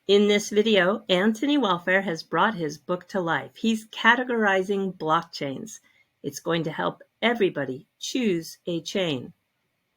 In this video, Antony Welfare has brought his book to life. He's categorizing blockchains. It's going to help everybody choose a chain.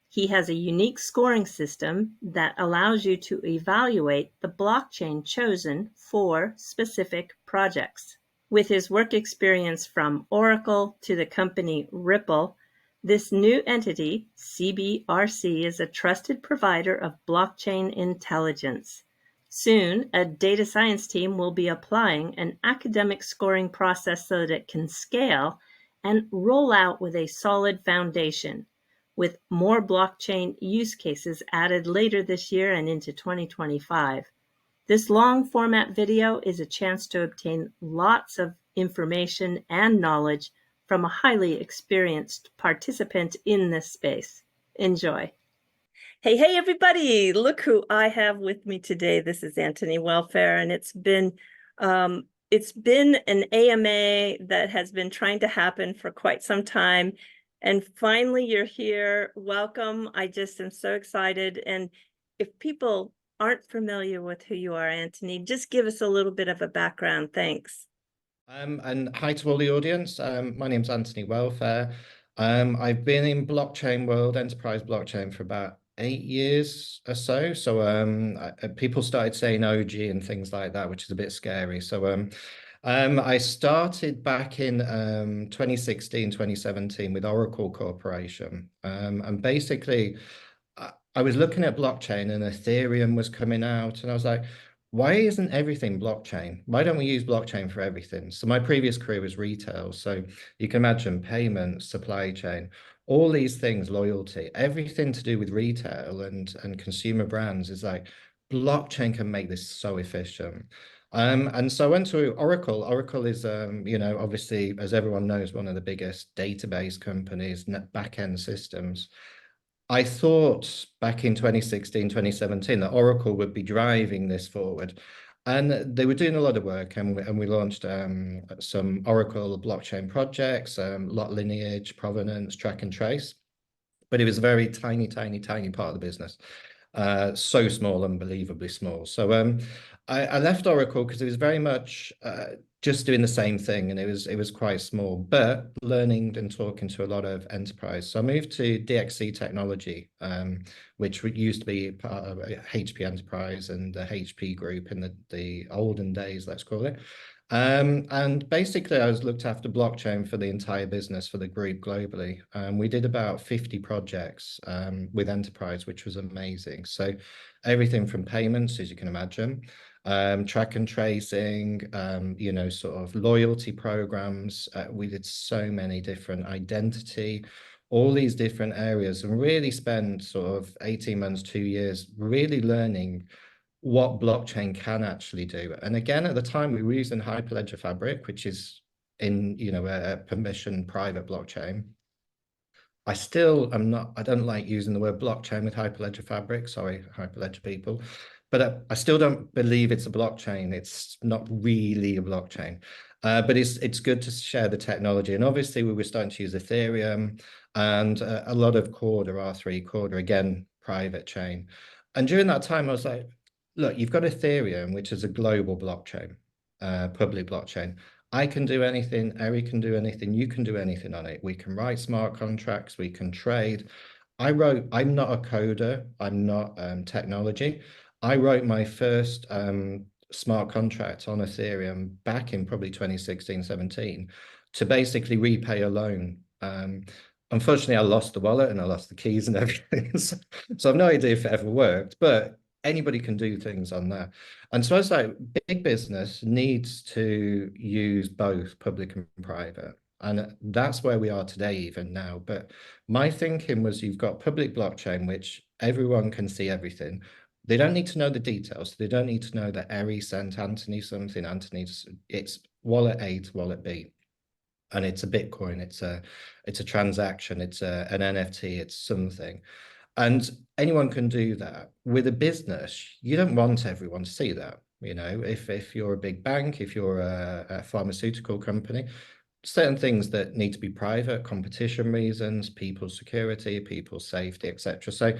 He has a unique scoring system that allows you to evaluate the blockchain chosen for specific projects. With his work experience from Oracle to the company Ripple, this new entity, CBRC, is a trusted provider of blockchain intelligence. Soon, a data science team will be applying an academic scoring process so that it can scale and roll out with a solid foundation, with more blockchain use cases added later this year and into 2025. This long format video is a chance to obtain lots of information and knowledge from a highly experienced participant in this space. Enjoy. Hey, everybody. Look who I have with me today. This is Antony Welfare, and it's been an AMA that has been trying to happen for quite some time. And finally, you're here. Welcome. I just am so excited. And if people aren't familiar with who you are, Antony, just give us a little bit of a background. Thanks. And hi to all the audience. My name's Antony Welfare. I've been in blockchain world, enterprise blockchain, for about 8 years or so. So people started saying OG and things like that, which is a bit scary. So I started back in 2016, 2017 with Oracle Corporation. And basically, I was looking at blockchain and Ethereum was coming out, and I was like, why isn't everything blockchain? Why don't we use blockchain for everything? So my previous career was retail. So you can imagine payments, supply chain, all these things, loyalty, everything to do with retail and consumer brands is like blockchain can make this so efficient. And so I went to Oracle. Oracle is, obviously, as everyone knows, one of the biggest database companies, back-end systems. I thought back in 2016, 2017 that Oracle would be driving this forward. And they were doing a lot of work, and we launched some Oracle blockchain projects, lot lineage, provenance, track and trace. But it was a very tiny, tiny, tiny part of the business. So small, unbelievably small. So I left Oracle because it was very much just doing the same thing, and it was quite small, but learning and talking to a lot of enterprise. So I moved to DXC Technology, which used to be part of HP Enterprise and the HP Group in the olden days, let's call it. And basically, I was looked after blockchain for the entire business for the group globally. We did about 50 projects with enterprise, which was amazing. So everything from payments, as you can imagine, track and tracing, sort of loyalty programs. We did so many different identity, all these different areas, and really spent sort of 18 months, 2 years, really learning what blockchain can actually do. And again, at the time, we were using Hyperledger Fabric, which is in, a permission private blockchain. I don't like using the word blockchain with Hyperledger Fabric. Sorry, Hyperledger people. But I still don't believe it's a blockchain. It's not really a blockchain. But it's good to share the technology. And obviously, we were starting to use Ethereum and a lot of Corda, R3 Corda, again, private chain. And during that time, I was like, look, you've got Ethereum, which is a global blockchain, public blockchain. I can do anything, Eric can do anything, you can do anything on it. We can write smart contracts, we can trade. I'm not a coder, I'm not technology. I wrote my first smart contract on Ethereum back in probably 2016, 17 to basically repay a loan. Unfortunately, I lost the wallet and I lost the keys and everything. So I've no idea if it ever worked, but anybody can do things on there. And so I was like, big business needs to use both public and private. And that's where we are today, even now. But my thinking was you've got public blockchain, which everyone can see everything. They don't need to know the details. They don't need to know that Eri sent Antony something. It's wallet A to wallet B. And it's a Bitcoin, it's a transaction, it's an NFT, it's something. And anyone can do that. With a business, you don't want everyone to see that. If you're a big bank, if you're a pharmaceutical company, certain things that need to be private, competition reasons, people's security, people's safety, etc. So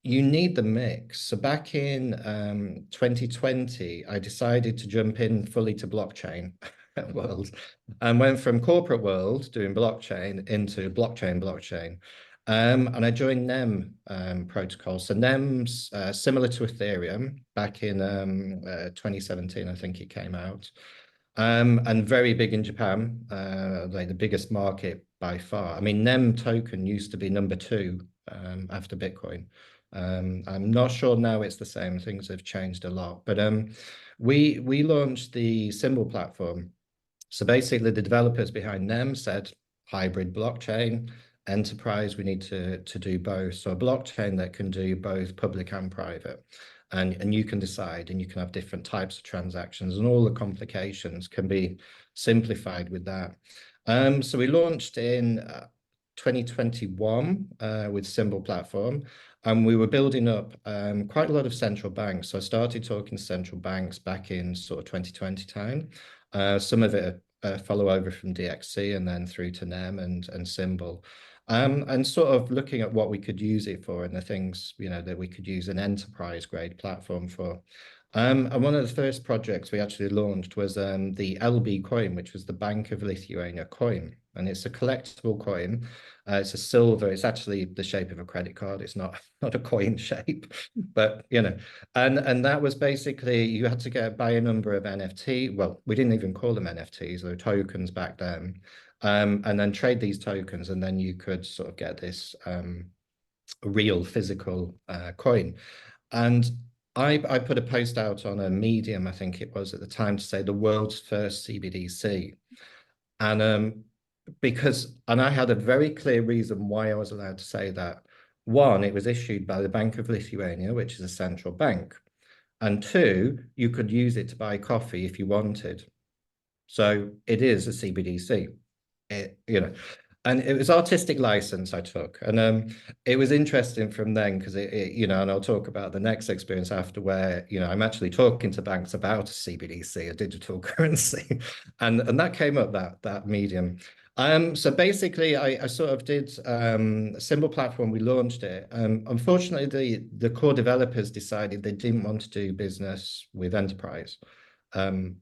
you need the mix. So back in 2020, I decided to jump in fully to blockchain world and went from corporate world doing blockchain into blockchain. And I joined NEM protocol. So NEM's similar to Ethereum back in 2017, I think it came out. And very big in Japan, like the biggest market by far. I mean, NEM token used to be number two after Bitcoin. I'm not sure now it's the same. Things have changed a lot, but we launched the Symbol platform. So basically, the developers behind NEM said hybrid blockchain, enterprise. We need to do both. So a blockchain that can do both public and private, and you can decide, and you can have different types of transactions, and all the complications can be simplified with that. So we launched in 2021 with Symbol platform. And we were building up quite a lot of central banks. So I started talking to central banks back in sort of 2020 time. Some of it follow over from DXC and then through to NEM and Symbol. And sort of looking at what we could use it for and the things, that we could use an enterprise grade platform for. And one of the first projects we actually launched was the LB coin, which was the Bank of Lithuania coin. And it's a collectible coin. It's a silver. It's actually the shape of a credit card. It's not a coin shape, but and that was basically you had to buy a number of NFT. Well, we didn't even call them NFTs; they were tokens back then, and then trade these tokens, and then you could sort of get this real physical coin. And I put a post out on a Medium, I think it was at the time, to say the world's first CBDC, and and I had a very clear reason why I was allowed to say that. One, it was issued by the Bank of Lithuania, which is a central bank. And two, you could use it to buy coffee if you wanted. So it is a CBDC. And it was artistic license I took. And it was interesting from then because and I'll talk about the next experience after where, I'm actually talking to banks about a CBDC, a digital currency. And that came up that medium. So basically, I sort of did a Symbol platform. We launched it. Unfortunately, the core developers decided they didn't want to do business with enterprise, and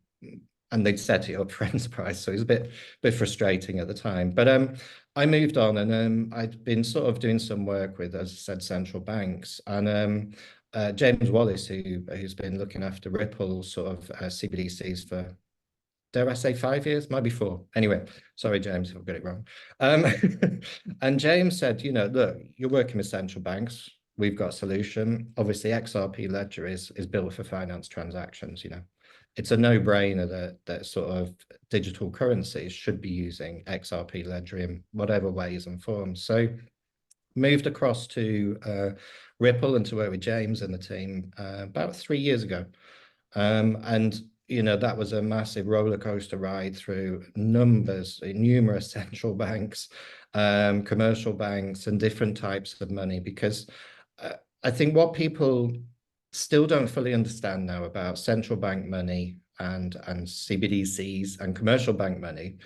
they'd set it up for enterprise. So it was a bit frustrating at the time. But I moved on, and I'd been sort of doing some work with, as I said, central banks, and James Wallace, who's been looking after Ripple sort of CBDCs for, dare I say, 5 years, maybe 4. Anyway, sorry, James, if I've got it wrong. And James said, look, you're working with central banks. We've got a solution. Obviously, XRP Ledger is built for finance transactions. It's a no-brainer that sort of digital currencies should be using XRP Ledger in whatever ways and forms. So moved across to Ripple and to work with James and the team about 3 years ago. And that was a massive roller coaster ride through numerous central banks, commercial banks, and different types of money, because I think what people still don't fully understand now about central bank money and CBDCs and commercial bank money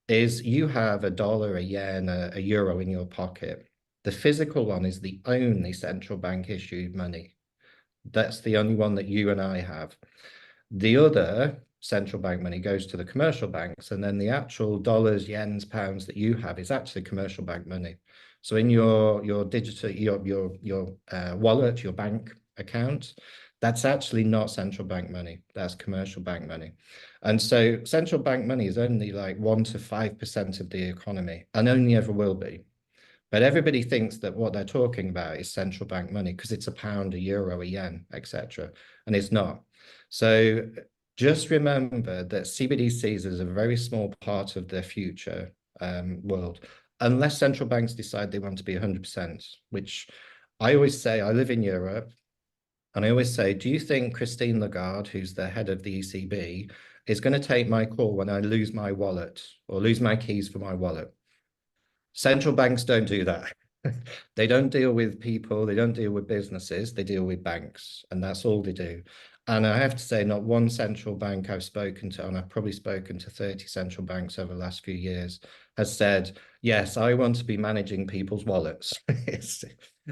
is you have $1, a yen, a euro in your pocket. The physical one is the only central bank issued money. That's the only one that you and I have. The other central bank money goes to the commercial banks, and then the actual dollars, yens, pounds that you have is actually commercial bank money. So in your digital your wallet, your bank account, that's actually not central bank money. That's commercial bank money. And so central bank money is only like 1 to 5% of the economy, and only ever will be. But everybody thinks that what they're talking about is central bank money because it's a pound, a euro, a yen, etc. And it's not. So just remember that CBDCs is a very small part of the future world, unless central banks decide they want to be 100%, which I always say, I live in Europe, and I always say, do you think Christine Lagarde, who's the head of the ECB, is going to take my call when I lose my wallet or lose my keys for my wallet? Central banks don't do that. They don't deal with people, they don't deal with businesses, they deal with banks, and that's all they do. And I have to say, not one central bank I've spoken to, and I've probably spoken to 30 central banks over the last few years, has said, yes, I want to be managing people's wallets.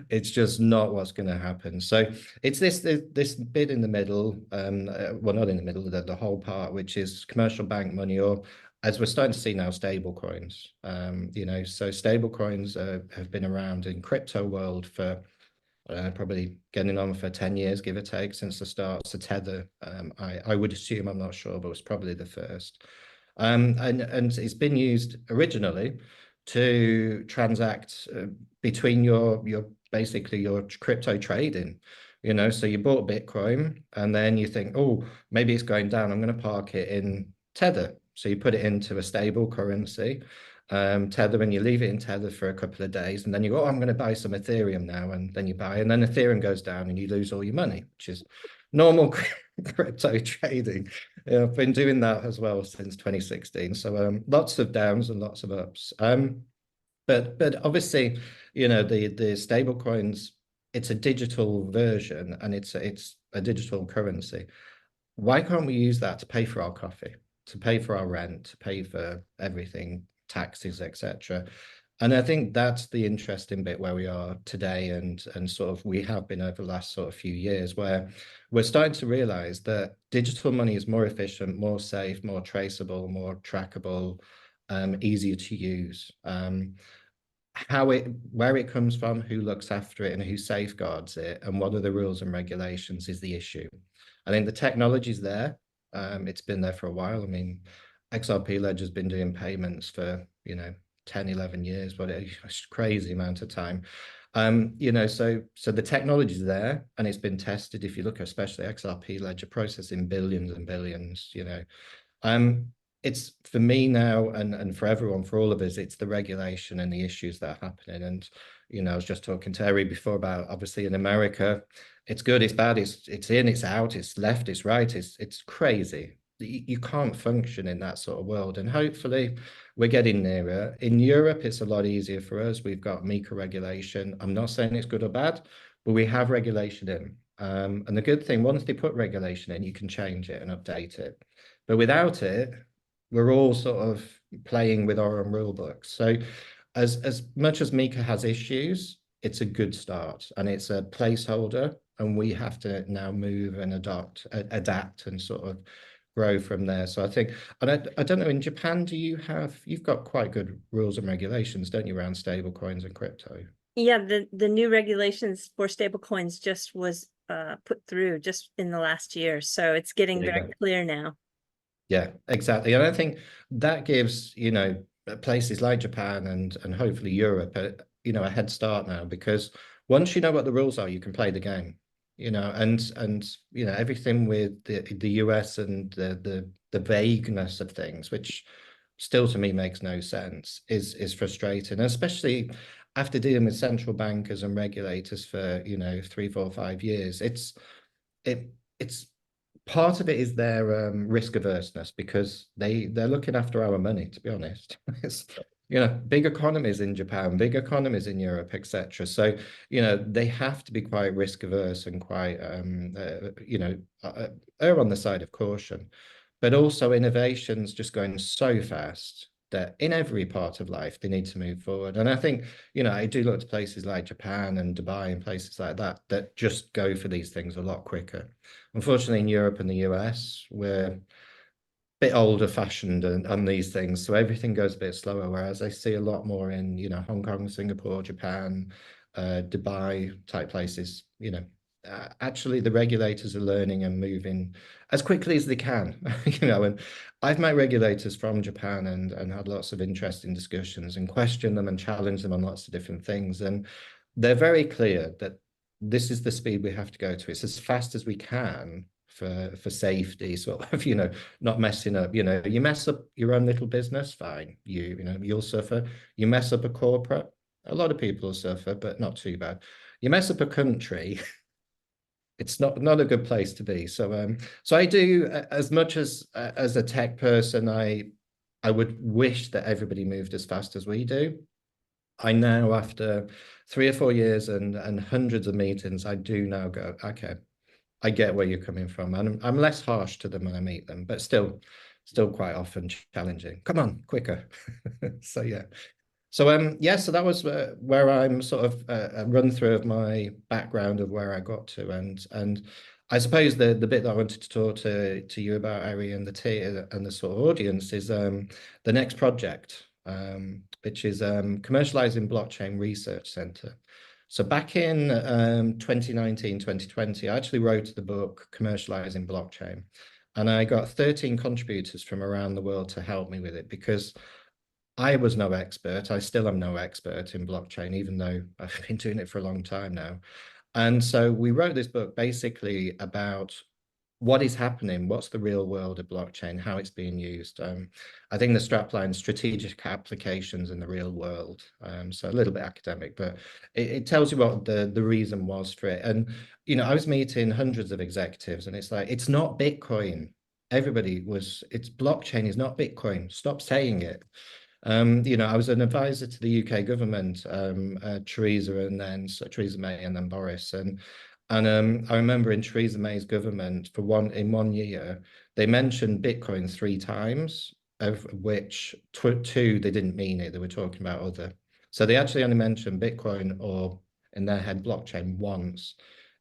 It's just not what's going to happen. So it's this bit in the middle, well, not in the middle, the whole part, which is commercial bank money, or as we're starting to see now, stable coins. So stable coins have been around in crypto world for probably getting on for 10 years, give or take, since the start. So Tether, I would assume, I'm not sure, but was probably the first. And it's been used originally to transact between your basically your crypto trading. So you bought Bitcoin and then you think, oh, maybe it's going down. I'm going to park it in Tether. So you put it into a stable currency, Tether, and you leave it in Tether for a couple of days, and then you go, oh, I'm going to buy some Ethereum now, and then you buy, and then Ethereum goes down, and you lose all your money, which is normal crypto trading. Yeah, I've been doing that as well since 2016. So lots of downs and lots of ups. But obviously, the stable coins, it's a digital version and it's a digital currency. Why can't we use that to pay for our coffee, to pay for our rent, to pay for everything, taxes, etc.? And I think that's the interesting bit where we are today, and sort of we have been over the last sort of few years, where we're starting to realize that digital money is more efficient, more safe, more traceable, more trackable, easier to use. Where it comes from, who looks after it, and who safeguards it, and what are the rules and regulations is the issue. I think the technology's there. It's been there for a while. I mean, XRP Ledger's been doing payments for 10, 11 years, but it's a crazy amount of time. So the technology's there and it's been tested. If you look, especially XRP Ledger processing billions and billions, it's for me now, and for everyone, for all of us, it's the regulation and the issues that are happening. And I was just talking to Harry before about, obviously, in America, it's good, it's bad, it's in, it's out, it's left, it's right, it's crazy. You can't function in that sort of world, and hopefully we're getting nearer. In Europe, it's a lot easier for us. We've got MiCA regulation. I'm not saying it's good or bad, but we have regulation in. And the good thing, once they put regulation in, you can change it and update it. But without it, we're all sort of playing with our own rule books. So as much as MiCA has issues, it's a good start and it's a placeholder, and we have to now move and adapt and sort of grow from there. So I think, and I don't know, in Japan, you've got quite good rules and regulations, don't you, around stable coins and crypto? Yeah, the new regulations for stablecoins just was put through just in the last year, so it's getting very clear now. Yeah, exactly. And I think that gives, places like Japan and hopefully Europe, a head start now, because once you know what the rules are, you can play the game, and everything with the US and the vagueness of things, which still to me makes no sense, is frustrating, especially after dealing with central bankers and regulators for, 3, 4, 5 years. It's part of it is their risk averseness, because they're looking after our money, to be honest. It's, big economies in Japan, big economies in Europe, etc. So they have to be quite risk averse and quite err on the side of caution. But also innovation's just going so fast that in every part of life they need to move forward. And I think, I do look to places like Japan and Dubai and places like that that just go for these things a lot quicker. Unfortunately, in Europe and the US, we're a bit older fashioned on these things, so everything goes a bit slower. Whereas I see a lot more in, Hong Kong, Singapore, Japan, Dubai type places. Actually, the regulators are learning and moving as quickly as they can. And I've met regulators from Japan and had lots of interesting discussions and questioned them and challenged them on lots of different things. And they're very clear that this is the speed we have to go to. It's as fast as we can for safety, sort of, not messing up. You mess up your own little business, fine. You'll suffer. You mess up a corporate, a lot of people will suffer, but not too bad. You mess up a country, it's not a good place to be. So I do, as much as a tech person, I would wish that everybody moved as fast as we do. I now, after 3 or 4 years and hundreds of meetings, I do now go, okay, I get where you're coming from, and I'm less harsh to them when I meet them, but still quite often challenging. Come on, quicker. So yeah. So yeah, so that was where I'm sort of a run through of my background of where I got to, and I suppose the bit that I wanted to talk to you about, Ari, and the tea and the sort of audience is the next project, which is Commercializing Blockchain Research Center. So back in 2019, 2020, I actually wrote the book Commercializing Blockchain, and I got 13 contributors from around the world to help me with it because I was no expert. I still am no expert in blockchain, even though I've been doing it for a long time now. And so we wrote this book basically about what is happening, what's the real world of blockchain, how it's being used. I think the strapline strategic applications in the real world. So a little bit academic, but it tells you what the reason was for it. And I was meeting hundreds of executives, and it's like it's not Bitcoin. Everybody was, it's blockchain is not Bitcoin. Stop saying it. I was an advisor to the UK government, Theresa May and then Boris. And I remember in Theresa May's government in 1 year, they mentioned Bitcoin 3 times, of which two they didn't mean it. They were talking about other. So they actually only mentioned Bitcoin or in their head blockchain once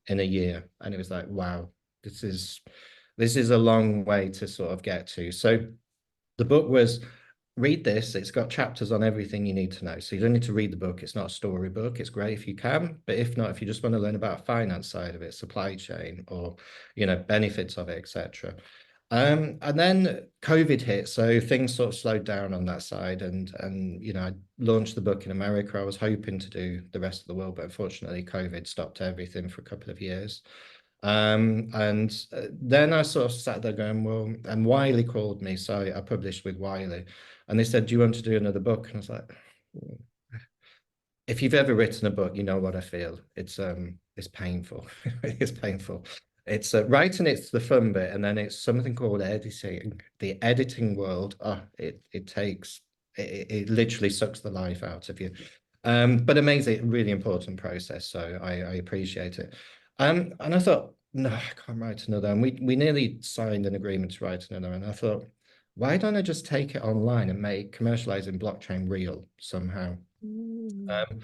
in a year. And it was like, wow, this is a long way to sort of get to. So the book was read this. It's got chapters on everything you need to know. So you don't need to read the book. It's not a story book. It's great if you can, but if not, if you just want to learn about finance side of it, supply chain, or benefits of it, etc. And then COVID hit, so things sort of slowed down on that side. And I launched the book in America. I was hoping to do the rest of the world, but unfortunately, COVID stopped everything for a couple of years. And then I sort of sat there going, well, and Wiley called me, so I published with Wiley, and they said, "Do you want to do another book?" And I was like, if you've ever written a book, you know what I feel. It's painful. It's painful. It's writing, it's the fun bit, and then it's something called editing. The editing world, it literally sucks the life out of you. But amazing, really important process. So I appreciate it. And I thought, no, I can't write another. And we nearly signed an agreement to write another. And I thought, why don't I just take it online and make commercializing blockchain real somehow? Um,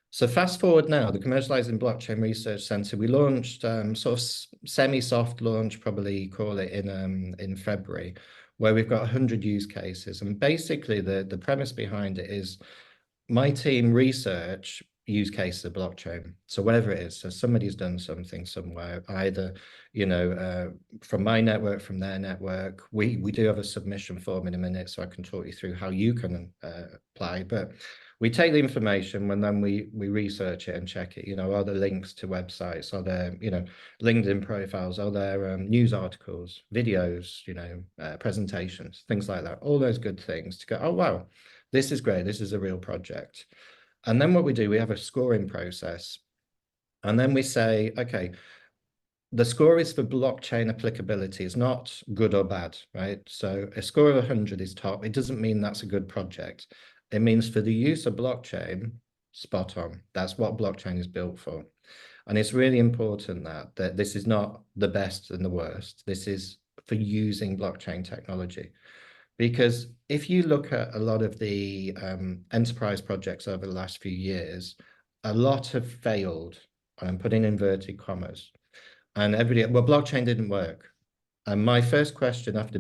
so fast forward now, the Commercializing Blockchain Research Center, we launched sort of semi-soft launch, probably call it in February, where we've got 100 use cases. And basically the premise behind it is my team research use cases of blockchain. So whatever it is, so somebody's done something somewhere, either from my network, from their network. We do have a submission form in a minute, so I can talk you through how you can apply. But we take the information and then we research it and check it. Are there links to websites? Are there LinkedIn profiles? Are there news articles, videos, presentations, things like that? All those good things to go, oh wow, this is great. This is a real project. And then what we do, we have a scoring process. And then we say, okay, the score is for blockchain applicability. It's not good or bad, right? So a score of 100 is top. It doesn't mean that's a good project. It means for the use of blockchain, spot on. That's what blockchain is built for. And it's really important that this is not the best and the worst. This is for using blockchain technology. Because if you look at a lot of the enterprise projects over the last few years, a lot have failed. I'm putting inverted commas. And blockchain didn't work. And my first question after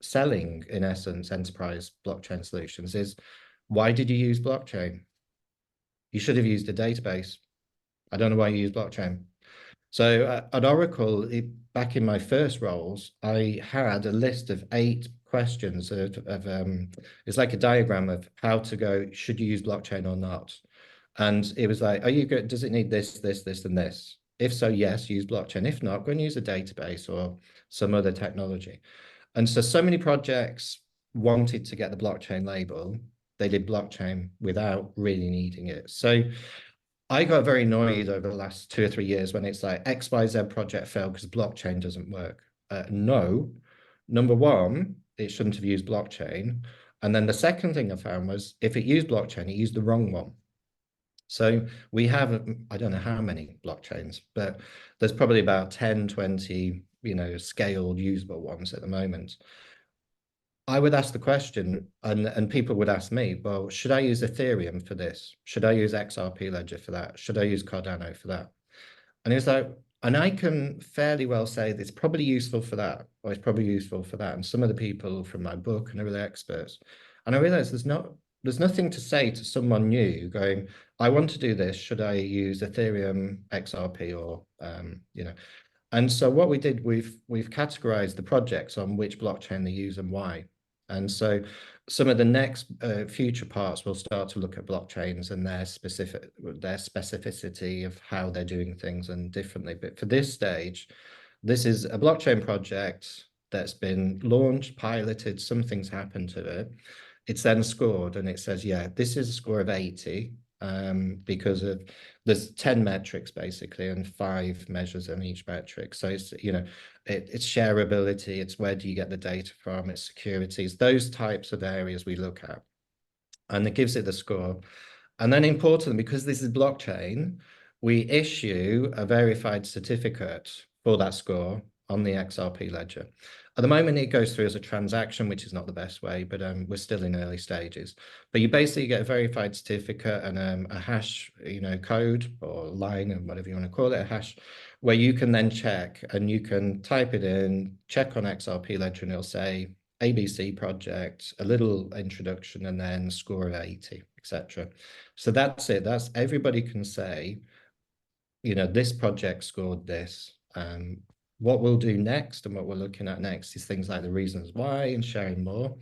selling, in essence, enterprise blockchain solutions is, why did you use blockchain? You should have used a database. I don't know why you use blockchain. So at Oracle, back in my first roles, I had a list of 8 questions it's like a diagram of how to go, should you use blockchain or not? And it was like, does it need this, this, this, and this? If so, yes, use blockchain. If not, go and use a database or some other technology. And so many projects wanted to get the blockchain label. They did blockchain without really needing it. So I got very annoyed over the last 2 or 3 years when it's like XYZ project failed because blockchain doesn't work. No, number one, it shouldn't have used blockchain. And then the second thing I found was if it used blockchain, it used the wrong one. So we have, I don't know how many blockchains, but there's probably about 10, 20, scaled usable ones at the moment. I would ask the question, and people would ask me, well, should I use Ethereum for this? Should I use XRP Ledger for that? Should I use Cardano for that? And it's like, and I can fairly well say that it's probably useful for that, or it's probably useful for that. And some of the people from my book and are really experts. And I realize there's nothing to say to someone new going, I want to do this. Should I use Ethereum, XRP, or And so what we did, we've categorized the projects on which blockchain they use and why. And so some of the next future parts will start to look at blockchains and their specificity of how they're doing things and differently. But for this stage, this is a blockchain project that's been launched, piloted, something's happened to it. It's then scored and it says, yeah, this is a score of 80 because of there's 10 metrics basically and 5 measures in each metric. So it's, it's shareability, it's where do you get the data from, it's securities, those types of areas we look at. And it gives it the score. And then importantly, because this is blockchain, we issue a verified certificate for that score on the XRP ledger. At the moment, it goes through as a transaction, which is not the best way, but we're still in early stages. But you basically get a verified certificate and a hash, code or line or whatever you want to call it, a hash, where you can then check and you can type it in, check on XRP ledger, and it'll say ABC project, a little introduction, and then score of 80, etc. So that's it. That's everybody can say, this project scored this. What we'll do next and what we're looking at next is things like the reasons why and sharing more.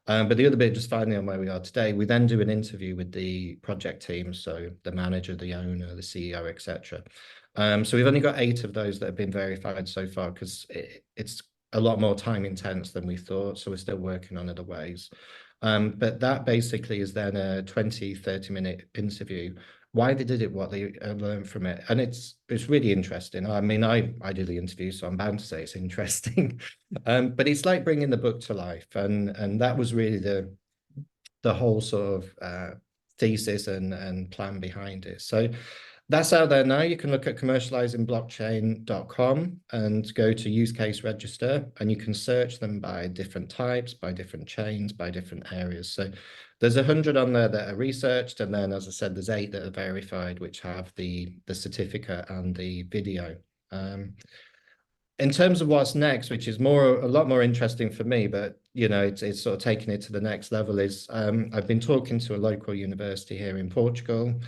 But the other bit, just finally on where we are today, we then do an interview with the project team, so the manager, the owner, the CEO, etc. So we've only got 8 of those that have been verified so far because it's a lot more time intense than we thought. So we're still working on other ways. But that basically is then a 20, 30-minute interview. Why they did it, what they learned from it. And it's really interesting. I mean, I did the interview, so I'm bound to say it's interesting. But it's like bringing the book to life. And that was really the whole sort of thesis and plan behind it. So that's out there now. You can look at commercializingblockchain.com and go to use case register, and you can search them by different types, by different chains, by different areas. So there's 100 on there that are researched, and then, as I said, there's 8 that are verified, which have the certificate and the video. In terms of what's next, which is a lot more interesting for me, but it's sort of taking it to the next level, is I've been talking to a local university here in Portugal.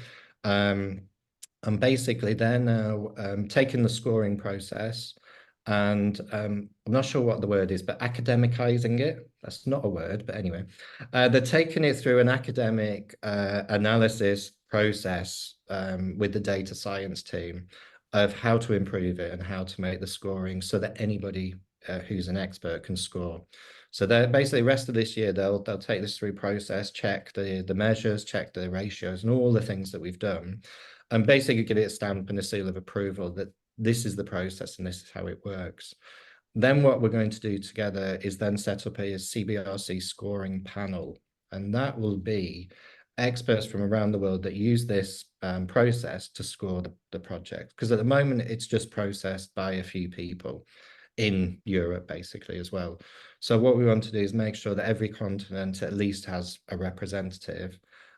And basically they're now taking the scoring process and I'm not sure what the word is, but academicizing it. That's not a word, but anyway, they're taking it through an academic analysis process with the data science team of how to improve it and how to make the scoring so that anybody who's an expert can score. So they're basically the rest of this year, they'll take this through process, check the measures, check the ratios and all the things that we've done, and basically give it a stamp and a seal of approval that this is the process and this is how it works. Then what we're going to do together is then set up a CBRC scoring panel, and that will be experts from around the world that use this process to score the project. Because at the moment, it's just processed by a few people in Europe, basically, as well. So what we want to do is make sure that every continent at least has a representative,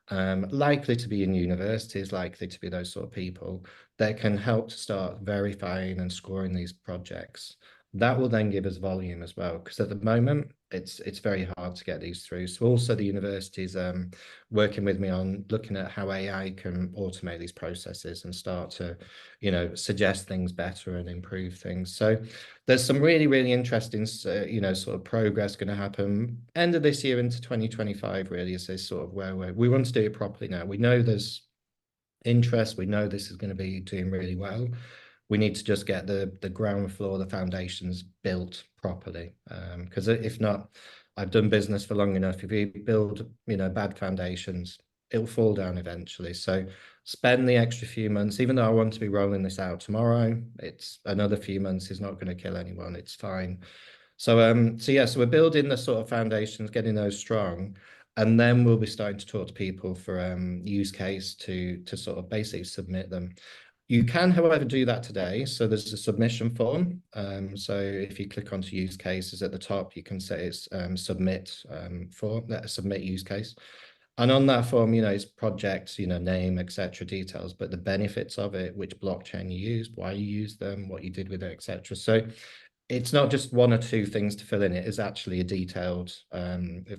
likely to be in universities, likely to be those sort of people that can help to start verifying and scoring these projects. That will then give us volume as well, because at the moment it's very hard to get these through. So also the universities working with me on looking at how AI can automate these processes and start to, suggest things better and improve things. So there's some really, really interesting, sort of progress going to happen end of this year into 2025. Really, is this sort of where we want to do it properly now. We know there's interest. We know this is going to be doing really well. We need to just get the ground floor, the foundations built properly. Because if not, I've done business for long enough. If you build, bad foundations, it'll fall down eventually. So spend the extra few months, even though I want to be rolling this out tomorrow, it's another few months is not going to kill anyone. It's fine. So so we're building the sort of foundations, getting those strong, and then we'll be starting to talk to people for use case to sort of basically submit them. You can, however, do that today. So there's a submission form. So if you click onto use cases at the top, you can say it's submit form, submit use case. And on that form, it's projects, name, etc., details, but the benefits of it, which blockchain you used, why you used them, what you did with it, etc. So it's not just one or two things to fill in. It is actually a detailed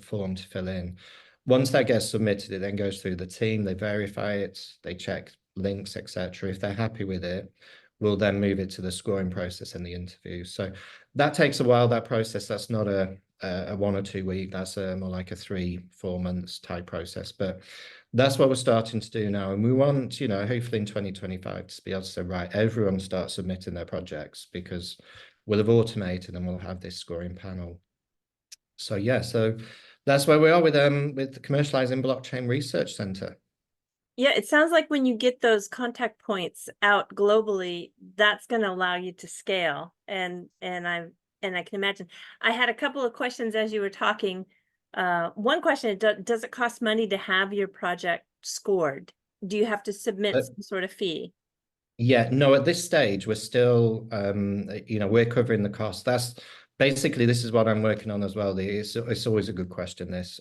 form to fill in. Once that gets submitted, it then goes through the team. They verify it. They check links, etc. If they're happy with it, we'll then move it to the scoring process and the interview. So that takes a while. That process. That's not a 1 or 2 week. That's more like a 3-4 months type process. But that's what we're starting to do now, and we want, hopefully in 2025 to be able to say, right, everyone start submitting their projects because we'll have automated and we'll have this scoring panel. So yeah, so that's where we are with the Commercializing Blockchain Research Center. Yeah, it sounds like when you get those contact points out globally, that's going to allow you to scale. And I can imagine. I had a couple of questions as you were talking. One question, does it cost money to have your project scored? Do you have to submit some sort of fee? Yeah, no, at this stage, we're still, we're covering the cost. That's basically, this is what I'm working on as well. It's always a good question, this.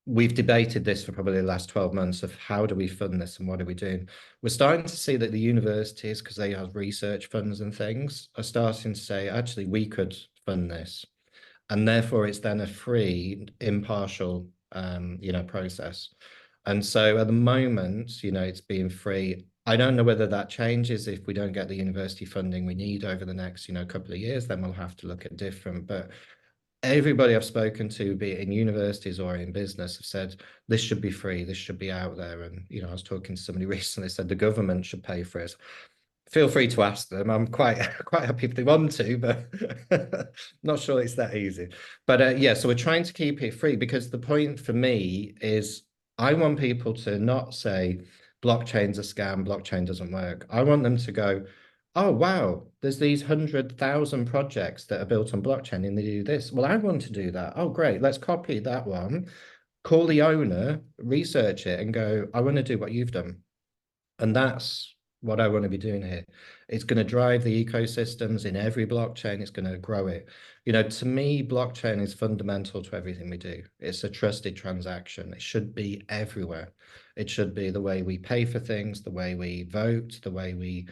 We've debated this for probably the last 12 months of how do we fund this and what are we doing? We're starting to see that the universities, because they have research funds and things, are starting to say, actually, we could fund this. And therefore, it's then a free, impartial, process. And so at the moment, it's being free. I don't know whether that changes if we don't get the university funding we need over the next, couple of years, then we'll have to look at different. But everybody I've spoken to, be it in universities or in business, have said this should be free, this should be out there. And I was talking to somebody recently, said the government should pay for it. Feel free to ask them. I'm quite happy if they want to, but not sure it's that easy. But yeah, so we're trying to keep it free because the point for me is I want people to not say blockchain's a scam, blockchain doesn't work. I want them to go, oh wow, there's these 100,000 projects that are built on blockchain and they do this. Well, I want to do that. Oh great, let's copy that one, call the owner, research it, and go, I want to do what you've done. And that's what I want to be doing here. It's going to drive the ecosystems in every blockchain. It's going to grow it. To me, blockchain is fundamental to everything we do. It's a trusted transaction. It should be everywhere. It should be the way we pay for things, the way we vote, the way we,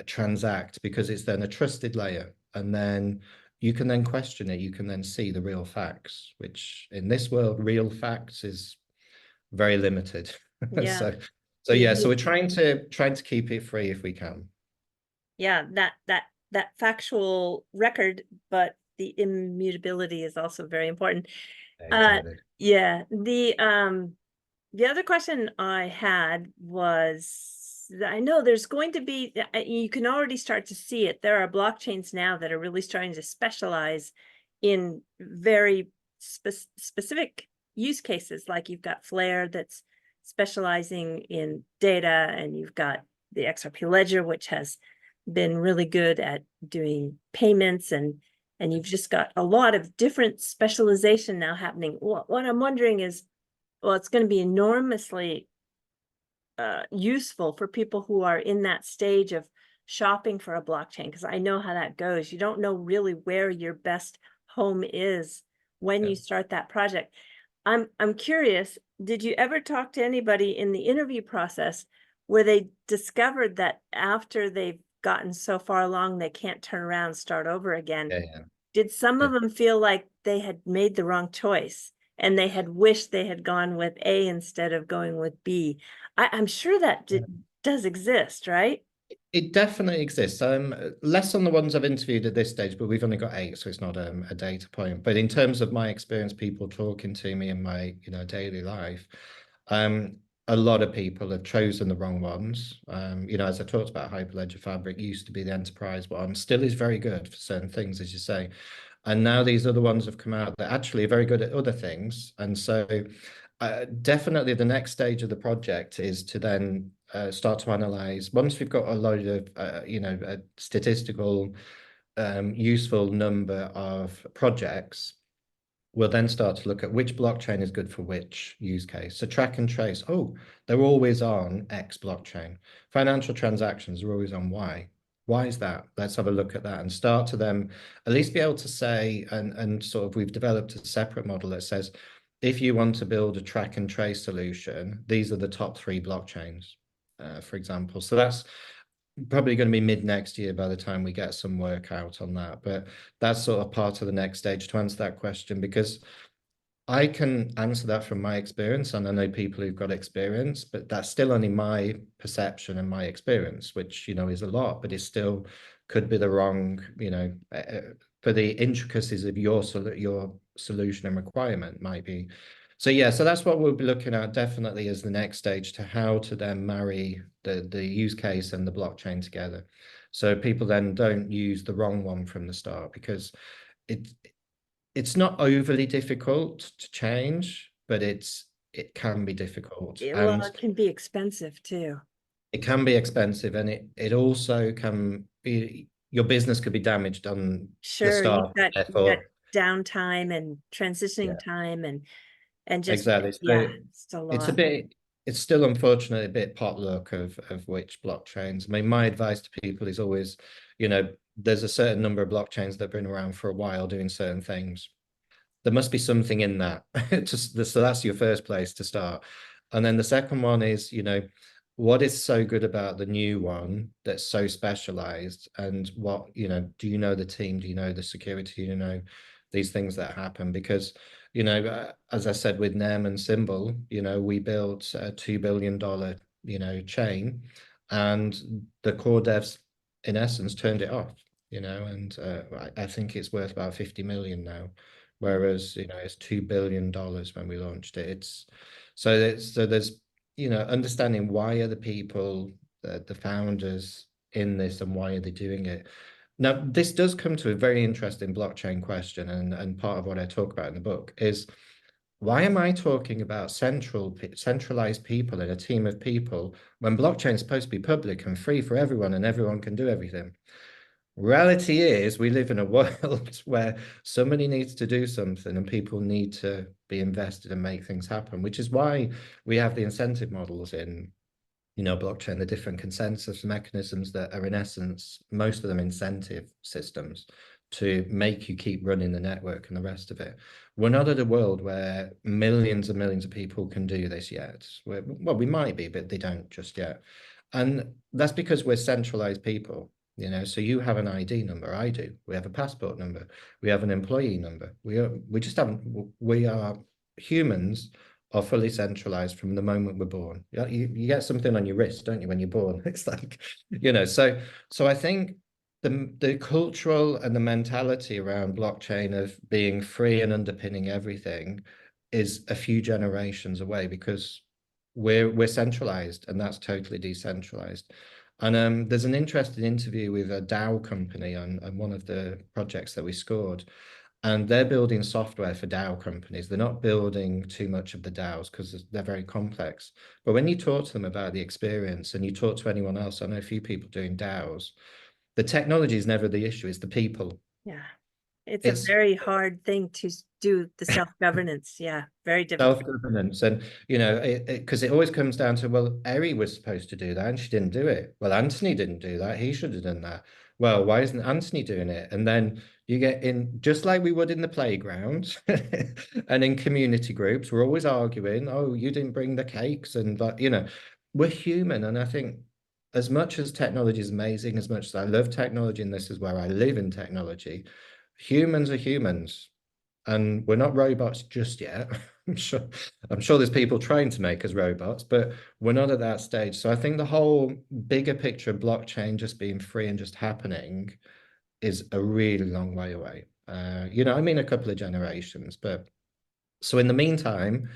transact, because it's then a trusted layer. And then you can then question it. You can then see the real facts, which in this world, real facts is very limited. Yeah. So yeah, so we're trying to keep it free if we can. Yeah, that factual record, but the immutability is also very important. Exactly. Yeah, the other question I had was, I know there's going to be, you can already start to see it. There are blockchains now that are really starting to specialize in very specific use cases. Like you've got Flare that's specializing in data, and you've got the XRP Ledger, which has been really good at doing payments, and you've just got a lot of different specialization now happening. What I'm wondering is, well, it's going to be enormously useful for people who are in that stage of shopping for a blockchain, because I know how that goes. You don't know really where your best home is when you start that project. I'm curious, did you ever talk to anybody in the interview process where they discovered that after they've gotten so far along they can't turn around and start over again? Yeah, Did some yeah. of them feel like they had made the wrong choice and they had wished they had gone with A instead of going with B? I'm sure that does exist, right? It definitely exists. Less on the ones I've interviewed at this stage, but we've only got 8, so it's not a data point. But in terms of my experience, people talking to me in my daily life, um, a lot of people have chosen the wrong ones. As I talked about, Hyperledger Fabric used to be the enterprise one, still is very good for certain things, as you say. And now these other ones have come out that actually are very good at other things. And so definitely the next stage of the project is to then start to analyze, once we've got a load of, a statistical useful number of projects, we'll then start to look at which blockchain is good for which use case. So track and trace, oh, they're always on X blockchain. Financial transactions are always on Y. Why is that? Let's have a look at that and start to then at least be able to say, and sort of we've developed a separate model that says, if you want to build a track and trace solution, these are the top 3 blockchains, for example. So that's probably going to be mid next year by the time we get some work out on that. But that's sort of part of the next stage to answer that question, because I can answer that from my experience, and I know people who've got experience, but that's still only my perception and my experience, which, you know, is a lot, but it still could be the wrong, you know, for the intricacies of your solution and requirement might be. So yeah, so that's what we'll be looking at definitely as the next stage, to how to then marry the use case and the blockchain together. So people then don't use the wrong one from the start, because it it's not overly difficult to change, but it can be difficult, Well, and it can be expensive too. it can be expensive, and it also can be, your business could be damaged on the Sure, start. you've got Therefore, downtime and transitioning yeah, time and just, exactly. yeah, So it's a it's a lot. bit, it's still unfortunately a bit potluck of which blockchains. I mean, my advice to people is always, you know, there's a certain number of blockchains that have been around for a while doing certain things. There must be something in that. So that's your first place to start. And then the second one is, you know, what is so good about the new one that's so specialized? And what, you know, do you know the team? Do you know the security? Do you know these things that happen? Because, you know, as I said with NEM and Symbol, you know, we built a $2 billion, you know, chain, and the core devs in essence turned it off, you know, and I think it's worth about 50 million now, whereas, you know, it's $2 billion when we launched it. So there's, you know, understanding why are the people, the founders in this, and why are they doing it. Now, this does come to a very interesting blockchain question, and part of what I talk about in the book is, why am I talking about centralized people in a team of people when blockchain is supposed to be public and free for everyone and everyone can do everything? Reality is, we live in a world where somebody needs to do something and people need to be invested and make things happen, which is why we have the incentive models in, you know, blockchain, the different consensus mechanisms that are in essence, most of them incentive systems to make you keep running the network and the rest of it. We're not at a world where millions and millions of people can do this yet. Well, we might be, but they don't just yet. And that's because we're centralized people, you know. So you have an ID number, I do. We have a passport number. We have an employee number. We just haven't, we are humans are fully centralized from the moment we're born. You get something on your wrist, don't you, when you're born? It's like, you know, so I think the cultural and the mentality around blockchain of being free and underpinning everything is a few generations away, because we're centralized and that's totally decentralized. And there's an interesting interview with a DAO company on one of the projects that we scored, and they're building software for DAO companies. They're not building too much of the DAOs because they're very complex. But when you talk to them about the experience, and you talk to anyone else, I know a few people doing DAOs, the technology is never the issue, it's the people. Yeah. It's a It's very hard thing to do, the self-governance. Yeah, very difficult. self-governance. And, you know, because it always comes down to, well, Eri was supposed to do that and she didn't do it. Well, Antony didn't do that, he should have done that. Well, why isn't Antony doing it? And then you get in, just like we would in the playground and in community groups, we're always arguing, oh, you didn't bring the cakes, and you know, we're human. And I think as much as technology is amazing, as much as I love technology, and this is where I live in technology, humans are humans, and we're not robots just yet. I'm sure there's people trying to make us robots, but we're not at that stage. So I think the whole bigger picture of blockchain just being free and just happening is a really long way away. You know, I mean, a couple of generations. But so in the meantime,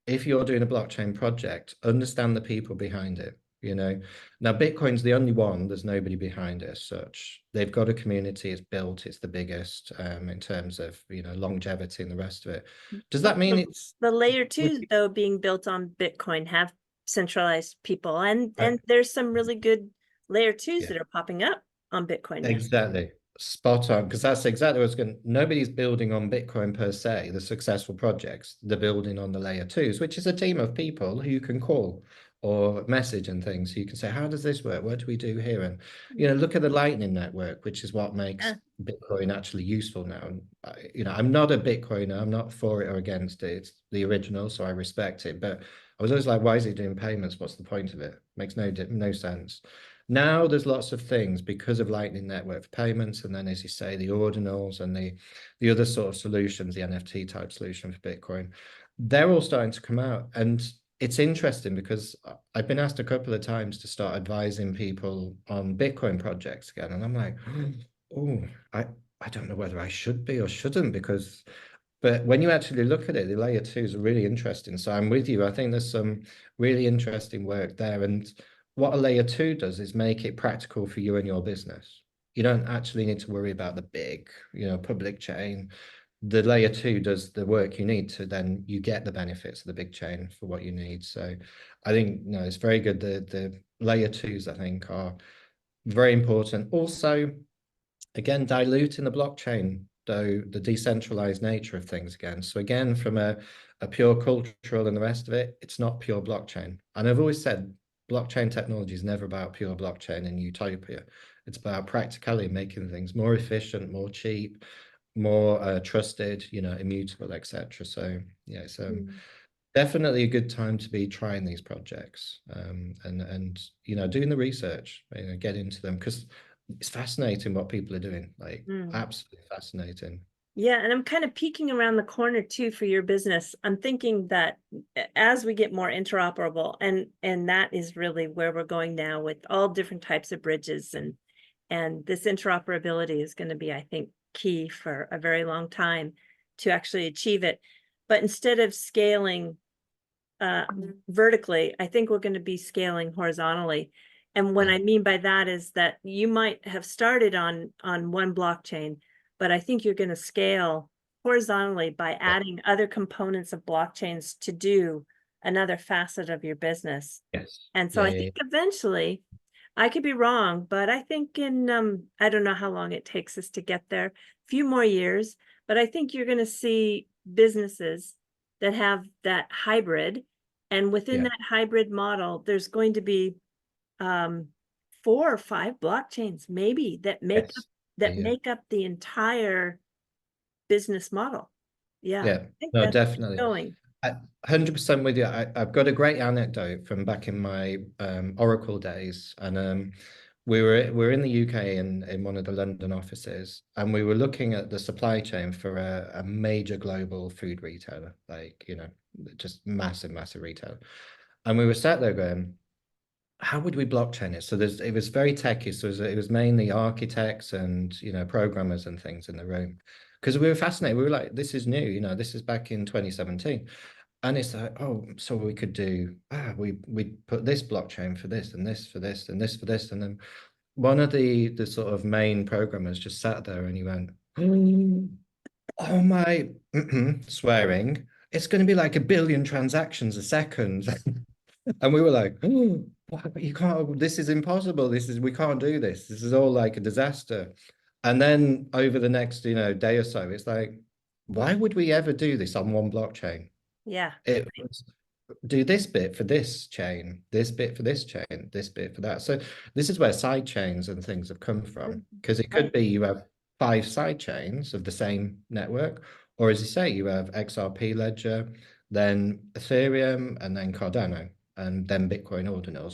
if you're doing a blockchain project, understand the people behind it. You know, now Bitcoin's the only one, there's nobody behind it as such. They've got a community, it's built, it's the biggest in terms of, you know, longevity and the rest of it. Does Well, that mean it's the layer twos, though, being built on Bitcoin have centralized people, and there's some really good layer twos yeah, that are popping up on Bitcoin now. exactly. Spot on, because that's exactly what's going. Nobody's building on Bitcoin per se, the successful projects. They're building on the layer twos, which is a team of people who you can call or message and things. So you can say, how does this work? What do we do here? And look at the Lightning Network, which is what makes Yeah. Bitcoin actually useful now. And I'm not a Bitcoiner. I'm not for it or against it. It's the original, so I respect it. But I was always like, why is it doing payments? What's the point of it? Makes no sense. Now there's lots of things because of Lightning Network for payments, and then as you say, the ordinals and the other sort of solutions, the NFT type solution for Bitcoin, they're all starting to come out. And it's interesting because I've been asked a couple of times to start advising people on Bitcoin projects again. And I'm like, oh, I don't know whether I should be or shouldn't, because but when you actually look at it, the layer two is really interesting. So I'm with you. I think there's some really interesting work there. And what a layer two does is make it practical for you and your business. You don't actually need to worry about the big, public chain. The layer two does the work you need to then you get the benefits of the big chain for what you need. So I think no, it's very good. The layer twos, I think, are very important. Also, again, diluting the blockchain, though, the decentralized nature of things again. So again, from a pure cultural and the rest of it, it's not pure blockchain. And I've always said blockchain technology is never about pure blockchain and utopia. It's about practicality, making things more efficient, more cheap, more trusted, immutable, etc. So yeah, it's Mm. definitely a good time to be trying these projects, and doing the research, get into them, because it's fascinating what people are doing, like Mm. absolutely fascinating. Yeah, and I'm kind of peeking around the corner too for your business. I'm thinking that as we get more interoperable, and that is really where we're going now with all different types of bridges, and this interoperability is going to be, I think, key for a very long time to actually achieve it. But instead of scaling vertically, I think we're going to be scaling horizontally. And what Yeah. I mean by that is that you might have started on one blockchain, but I think you're going to scale horizontally by Yeah. adding other components of blockchains to do another facet of your business. Yes. And so Yeah, I yeah, think eventually, I could be wrong, but I think in I don't know how long it takes us to get there, a few more years, but I think you're going to see businesses that have that hybrid, and within yeah. that hybrid model, there's going to be um, 4 or 5 blockchains maybe Yes. Yeah, that yeah. make up the entire business model. Yeah, I Yeah, think no, that's definitely. going. 100% with you. I've got a great anecdote from back in my Oracle days, and we were in the UK in one of the London offices, and we were looking at the supply chain for a major global food retailer, like just massive retailer, and we were sat there going, how would we blockchain it? So it was very techy. So it was mainly architects and programmers and things in the room, because we were fascinated. We were like, this is new. This is back in 2017, and it's like, oh, so we could do we put this blockchain for this and this for this and this for this, and then one of the sort of main programmers just sat there and he went, oh my, swearing. It's going to be like 1 billion transactions a second. And we were like, oh, you can't, this is impossible. We can't do this. This is all like a disaster. And then over the next, day or so, it's like, why would we ever do this on one blockchain? Yeah. It was do this bit for this chain, this bit for this chain, this bit for that. So this is where side chains and things have come from, because it could Right. be you have 5 side chains of the same network, or as you say, you have XRP Ledger, then Ethereum, and then Cardano, and then Bitcoin Ordinal.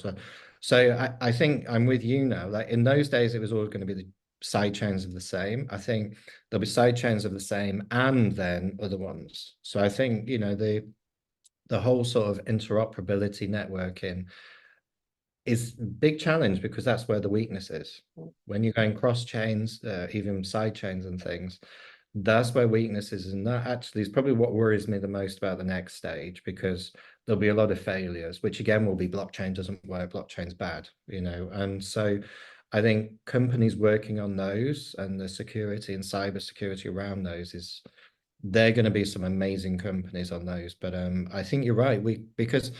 So I think I'm with you now. Like in those days, it was always going to be the side chains of the same. I think there'll be side chains of the same and then other ones. So I think, the whole sort of interoperability networking is a big challenge, because that's where the weakness is. When you're going cross chains, even side chains and things, that's where weakness is. And that actually is probably what worries me the most about the next stage, because there'll be a lot of failures, which again will be blockchain doesn't work, blockchain's bad, And so I think companies working on those and the security and cyber security around those is they're going to be some amazing companies on those. But I think you're right. Because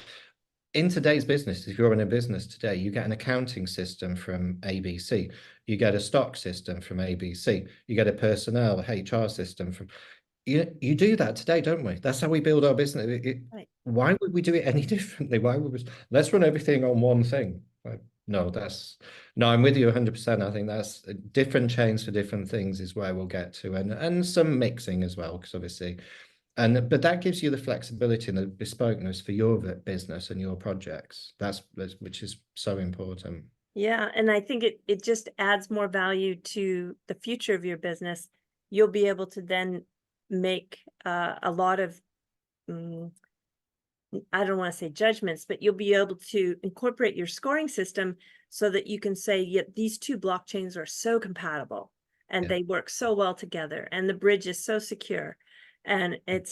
in today's business, if you're in a business today, you get an accounting system from ABC. You get a stock system from ABC. You get a personnel HR system from you do that today, don't we? That's how we build our business. Right. Why would we do it any differently? Why would we? Let's run everything on one thing. Like, no, no. I'm with you 100%. I think that's different chains for different things is where we'll get to, and some mixing as well, because obviously, but that gives you the flexibility and the bespokeness for your business and your projects. Which is so important. Yeah, and I think it just adds more value to the future of your business. You'll be able to then make a lot of I don't want to say judgments, but you'll be able to incorporate your scoring system so that you can say, yeah, these two blockchains are so compatible and Yeah, they work so well together and the bridge is so secure and it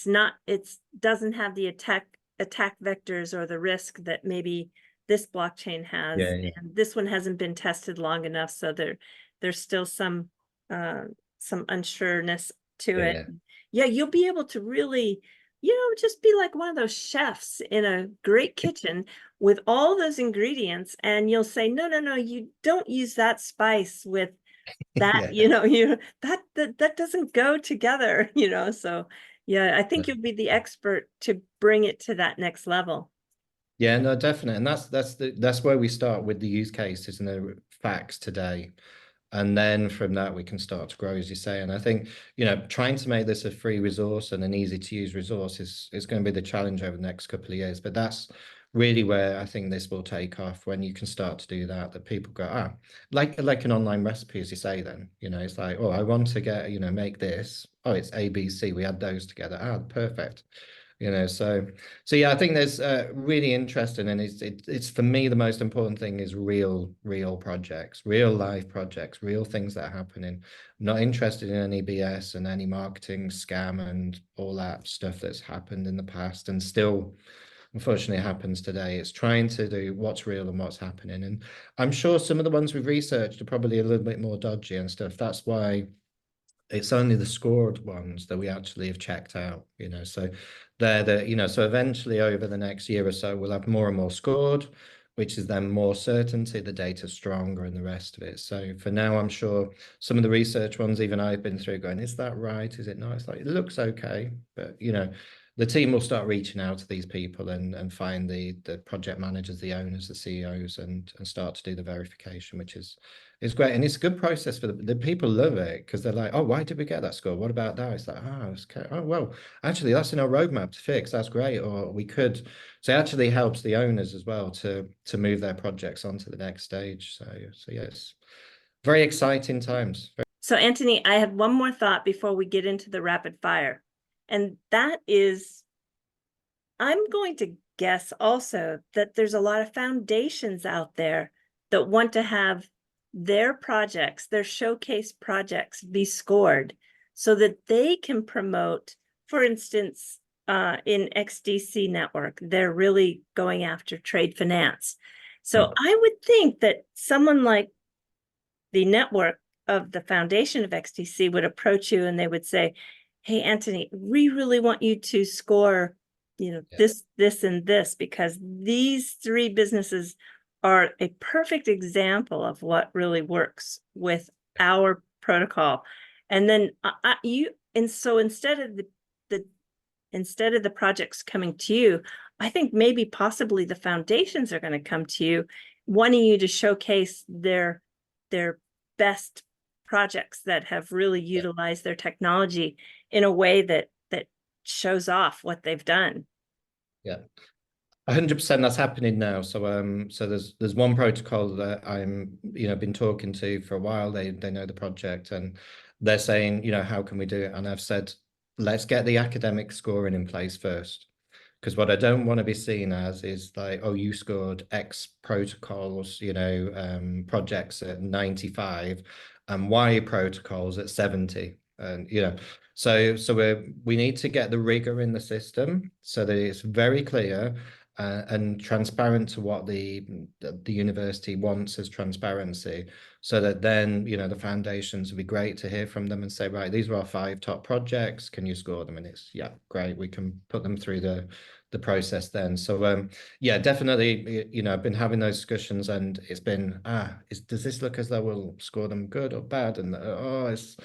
doesn't have the attack vectors or the risk that maybe this blockchain has, yeah, yeah, and this one hasn't been tested long enough, so there's still some unsureness to yeah, it. yeah. Yeah, you'll be able to really, just be like one of those chefs in a great kitchen with all those ingredients, and you'll say, no, no, no, you don't use that spice with that, Yeah. that doesn't go together, so yeah, I think you'll be the expert to bring it to that next level. Yeah, no, definitely. And that's where we start with the use cases and the facts today. And then from that, we can start to grow, as you say. And I think, trying to make this a free resource and an easy to use resource is going to be the challenge over the next couple of years. But that's really where I think this will take off, when you can start to do that people go, like an online recipe, as you say, then, it's like, oh, I want to get, make this. Oh, it's ABC. We add those together. Perfect. So yeah, I think there's really interesting, and it's for me the most important thing is real projects, real life projects, real things that are happening. I'm not interested in any BS and any marketing scam and all that stuff that's happened in the past and still unfortunately happens today. It's trying to do what's real and what's happening, and I'm sure some of the ones we've researched are probably a little bit more dodgy and stuff. That's why it's only the scored ones that we actually have checked out, so so eventually over the next year or so we'll have more and more scored, which is then more certainty, the data's stronger and the rest of it. So for now, I'm sure some of the research ones, even I've been through, going, is that right, is it not? It's like, it looks okay, but the team will start reaching out to these people and find the project managers, the owners, the CEOs, and start to do the verification, which is great. And it's a good process for the people love it, because they're like, oh, why did we get that score? What about that? It's like, okay. Oh, well, actually, that's in our roadmap to fix. That's great. Or we could. So it actually helps the owners as well to move their projects onto the next stage. So yes, very exciting times. So Antony, I have one more thought before we get into the rapid fire, and that is, I'm going to guess also that there's a lot of foundations out there that want to have their projects, their showcase projects, be scored so that they can promote, for instance, in XDC network, they're really going after trade finance. So I would think that someone like the network of the foundation of XDC would approach you and they would say, hey, Antony, we really want you to score, this, and this, because these three businesses are a perfect example of what really works with our protocol. And then so instead of the projects coming to you, I think maybe possibly the foundations are going to come to you, wanting you to showcase their best projects that have really utilized their technology in a way that shows off what they've done. Yeah. 100% that's happening now. So there's one protocol that I'm been talking to for a while. They know the project, and they're saying, how can we do it? And I've said, let's get the academic scoring in place first, because what I don't want to be seen as is like, oh, you scored X protocols, projects at 95 and Y protocols at 70. And so we need to get the rigor in the system so that it's very clear. and transparent to what the university wants as transparency, so that then, you know, the foundations would be great to hear from them and say, right, these are our 5 top projects. Can you score them? And it's, yeah, great. We can put them through the process then. So yeah, definitely, you know, I've been having those discussions, and it's been, does this look as though we'll score them good or bad? And it's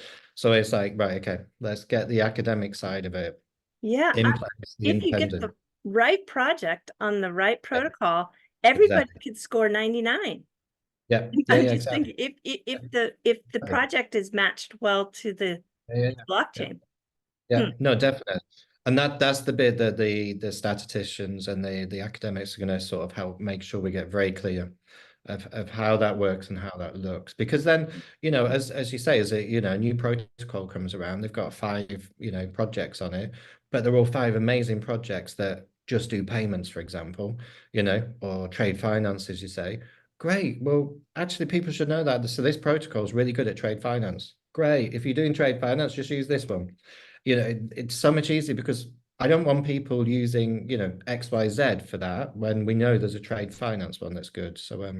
like, right, okay, let's get the academic side of it Yeah, in place, the if you get the independent. right project on the right Yeah, protocol, everybody exactly. could score 99. Yeah, yeah, I'm yeah, just exactly. thinking if the project is matched well to the Yeah, yeah, yeah. blockchain. Yeah, Hmm. no, definitely. And that's the bit that the statisticians and the academics are going to sort of help make sure we get very clear of how that works and how that looks. Because then, you know, as you say, as a, you know, a new protocol comes around, they've got 5, you know, projects on it, but they're all 5 amazing projects that just do payments, for example, you know, or trade finance, as you say. Great. Well, actually, people should know that. So this protocol is really good at trade finance. Great. If you're doing trade finance, just use this one. You know, it's so much easier because I don't want people using, you know, XYZ for that when we know there's a trade finance one that's good. So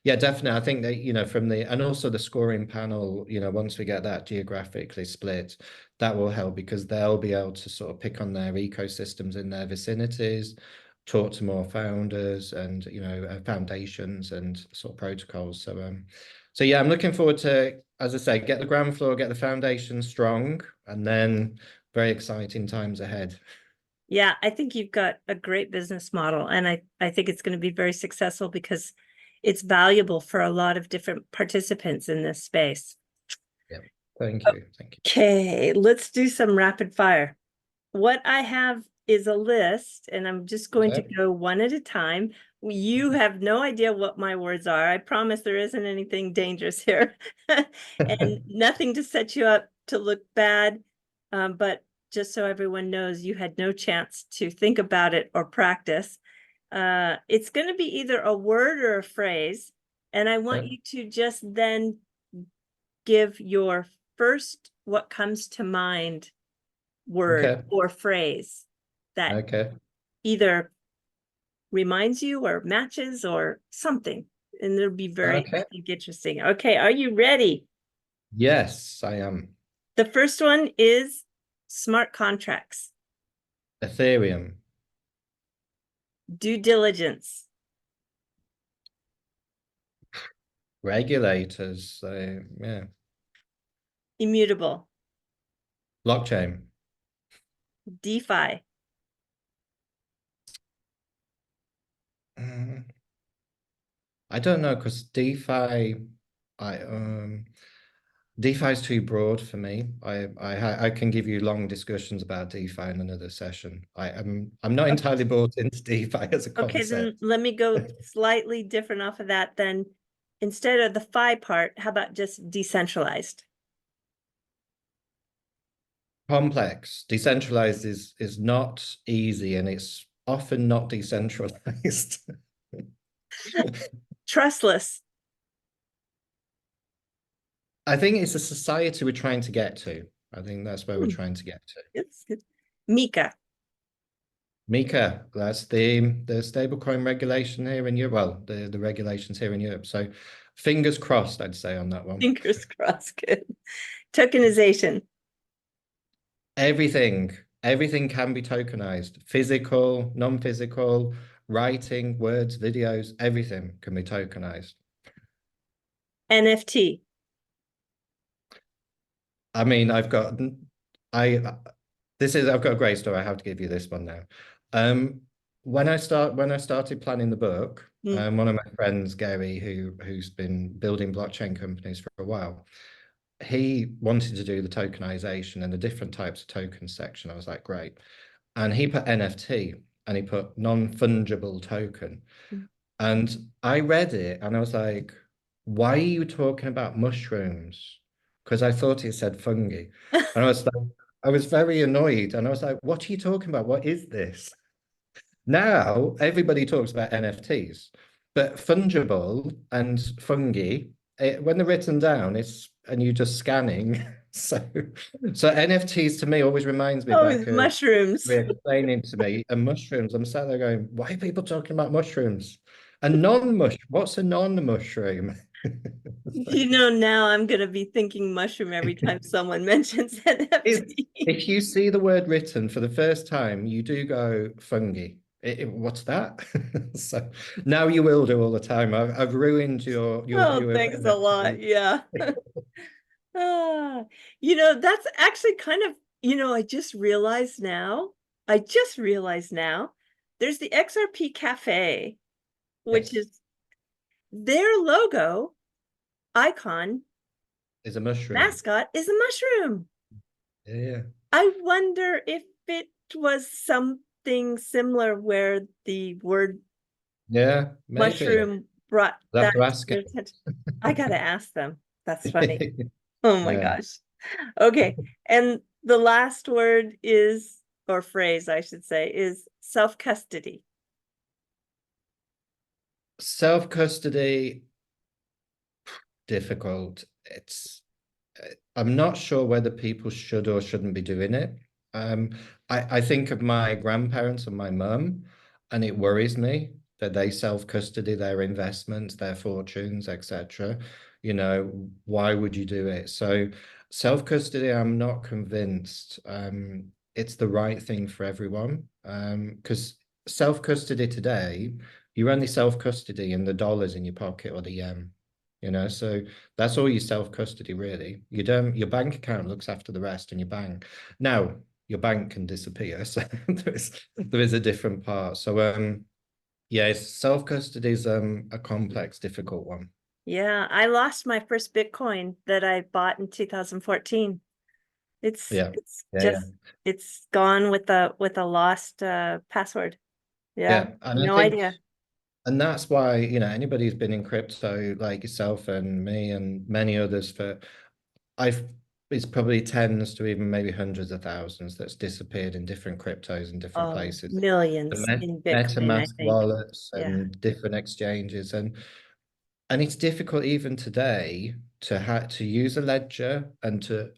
yeah, definitely. I think that, you know, from the, and also the scoring panel, you know, once we get that geographically split, that will help because they'll be able to sort of pick on their ecosystems in their vicinities, talk to more founders and, you know, foundations and sort of protocols. So yeah, I'm looking forward to, as I say, get the ground floor, get the foundation strong, and then very exciting times ahead. Yeah, I think you've got a great business model, and I think it's going to be very successful because it's valuable for a lot of different participants in this space. Yeah. Thank you. Thank you. Okay, let's do some rapid fire. What I have is a list, and I'm just going to Okay. go one at a time. You have no idea what my words are. I promise there isn't anything dangerous here and nothing to set you up to look bad. But just so everyone knows, you had no chance to think about it or practice. It's going to be either a word or a phrase, and I want Yeah. you to just then give your first what comes to mind word Okay. or phrase that Okay. either reminds you or matches or something. And it'll be very, I Okay. think, interesting. Okay, are you ready? Yes, I am. The first one is smart contracts, Ethereum, due diligence, regulators, yeah, immutable, blockchain. DeFi, Mm, I don't know because I DeFi is too broad for me. I can give you long discussions about DeFi in another session. I'm not entirely bought into DeFi as a okay, then concept. let me go slightly different off of that. Then instead of the fi part, how about just decentralized? Complex. Decentralized is not easy and it's often not decentralized. Trustless. I think it's a society we're trying to get to. I think that's where we're Hmm, trying to get to. it's good. Mika. Mika, that's the stablecoin regulation here in Europe. Well, the regulations here in Europe. So fingers crossed, I'd say on that one. Fingers crossed. Good. Tokenization. Everything can be tokenized. Physical, non-physical, writing, words, videos, everything can be tokenized. NFT. I mean, I I've got a great story. I have to give you this one now. Um, when I started planning the book, Mm. one of my friends, Gary, who's been building blockchain companies for a while, he wanted to do the tokenization and the different types of tokens section. I was like, great. And he put NFT and he put non-fungible token. And I read it and I was like, why are you talking about mushrooms? Because I thought it said fungi. And I was very annoyed. And I was like, what are you talking about? What is this? Now everybody talks about NFTs, but fungible and fungi, when they're written down, it's and you're just scanning. So, so NFTs to me always reminds me Oh, back it's of mushrooms. explaining to me and mushrooms. I'm sat there going, why are people talking about mushrooms? A non-mush, what's a non-mushroom? So, You know, now I'm going to be thinking mushroom every time someone mentions NFT. if you see the word written for the first time, you do go fungi. What's that? So now you will do all the time. I've ruined Oh, your thanks a lot. NFT. Yeah. Ah, that's actually kind of, I just realized now, there's the XRP Cafe, which Yes, is their logo, icon, is a mushroom. mascot is a mushroom. Yeah, I wonder if it was something similar where the word yeah, maybe. mushroom brought I'll have that to to ask their attention. I gotta ask them. That's funny. it. Oh my Yeah. gosh. Okay. And the last word is, or phrase, I should say, is self-custody. Self-custody, difficult. I'm not sure whether people should or shouldn't be doing it. Um, I think of my grandparents and my mum, and it worries me that they self-custody their investments, their fortunes, etc. You know, why would you do it? So self-custody, I'm not convinced it's the right thing for everyone. Because self-custody today, you're only self-custody in the dollars in your pocket or the yen. So that's all your self-custody, really. You don't, your bank account looks after the rest and your bank. Now, your bank can disappear, so there is a different part. So yeah, self-custody is a complex, difficult one. Yeah, I lost my first Bitcoin that I bought in 2014. It's Yeah. it's Yeah, yeah. just it's gone with a lost password. Yeah, Yeah. And I no think idea. and that's why, anybody who's been in crypto like yourself and me and many others for I've it's probably tens to even maybe hundreds of thousands that's disappeared in different cryptos and different Oh, places. The millions in Bitcoin, I MetaMask think. wallets Yeah. and different exchanges, and it's difficult even today to use a ledger and to